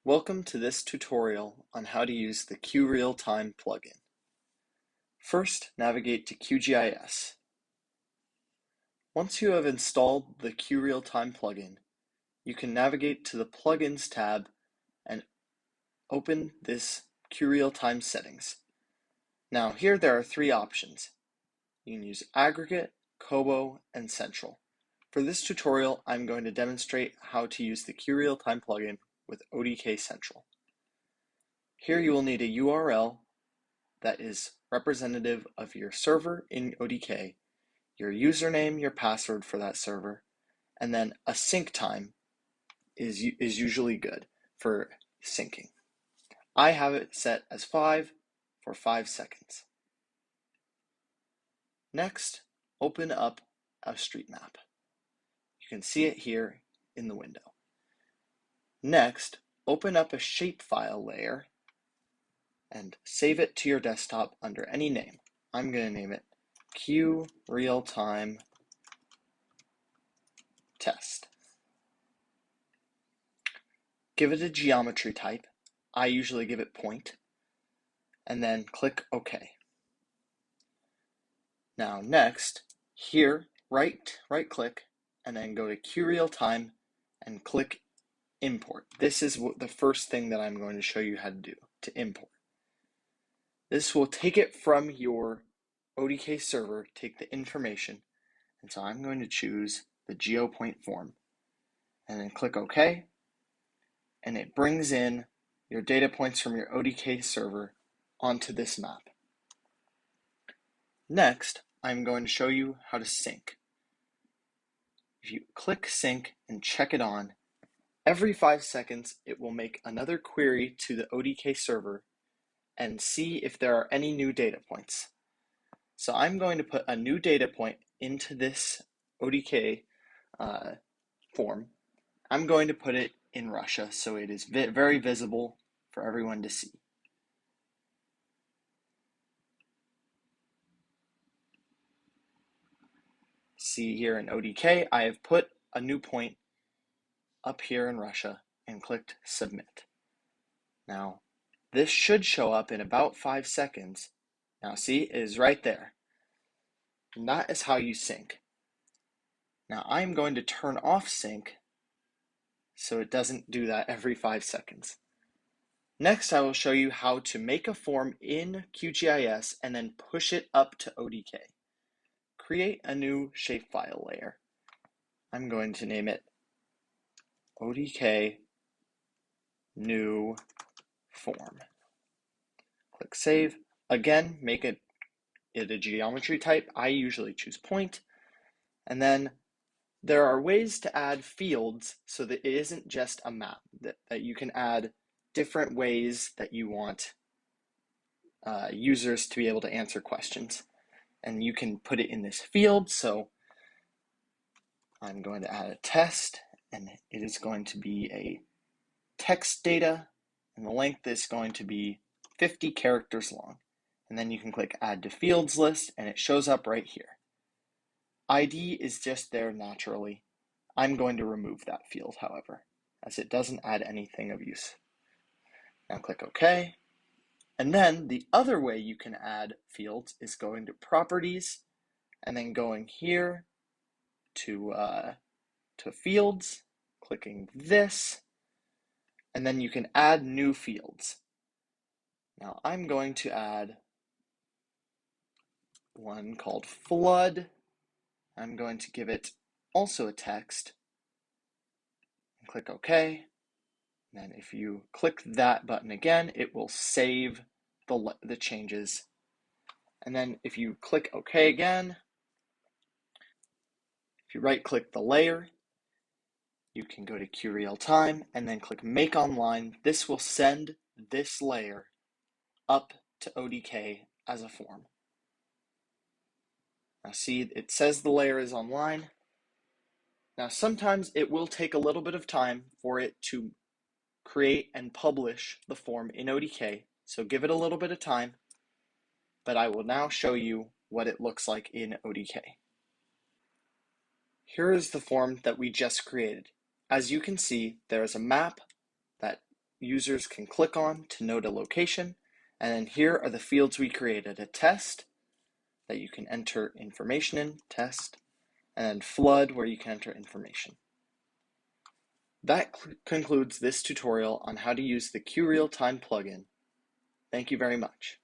Welcome to this tutorial on how to use the QRealTime plugin. First, navigate to QGIS. Once you have installed the QRealTime plugin, you can navigate to the Plugins tab and open this QRealTime settings. Now here there are three options. You can use Aggregate, Kobo, and Central. For this tutorial, I'm going to demonstrate how to use the QRealTime plugin with ODK Central. Here you will need a URL that is representative of your server in ODK, your username, your password for that server, and then a sync time is usually good for syncing. I have it set as 5 for 5 seconds. Next, open up a street map. You can see it here in the window. Next, open up a shapefile layer and save it to your desktop under any name. I'm going to name it QRealTime Test. Give it a geometry type. I usually give it point, and then click OK. Now next, here, right click, and then go to QRealTime and click Import. This is the first thing that I'm going to show you how to do, to import. This will take it from your ODK server, take the information, and so I'm going to choose the GeoPoint form, and then click OK, and it brings in your data points from your ODK server onto this map. Next, I'm going to show you how to sync. If you click sync and check it on, every 5 seconds it will make another query to the ODK server and see if there are any new data points. So I'm going to put a new data point into this ODK form. I'm going to put it in Russia so it is very visible for everyone to see. See here in ODK, I have put a new point up here in Russia and clicked submit. Now, this should show up in about 5 seconds. Now see, it is right there. And that is how you sync. Now I'm going to turn off sync so it doesn't do that every 5 seconds. Next, I will show you how to make a form in QGIS and then push it up to ODK. Create a new shapefile layer. I'm going to name it ODK new form. Click save. Again, make it a geometry type. I usually choose point. And then there are ways to add fields so that it isn't just a map, that you can add different ways that you want users to be able to answer questions. And you can put it in this field. So I'm going to add a test, and it is going to be a text data, and the length is going to be 50 characters long. And then you can click add to fields list, and it shows up right here. ID is just there naturally. I'm going to remove that field, however, as it doesn't add anything of use. Now click OK. And then the other way you can add fields is going to properties and then going here to fields, clicking this, and then you can add new fields. Now I'm going to add one called flood. I'm going to give it also a text and click OK. And then if you click that button again, it will save the changes. And then if you click OK again, if you right click the layer, you can go to QRealTime and then click Make Online. This will send this layer up to ODK as a form. Now see, it says the layer is online. Now sometimes it will take a little bit of time for it to create and publish the form in ODK, so give it a little bit of time, but I will now show you what it looks like in ODK. Here is the form that we just created. As you can see, there is a map that users can click on to note a location. And then here are the fields we created: a test that you can enter information in, test, and then flood where you can enter information. That concludes this tutorial on how to use the QRealTime plugin. Thank you very much.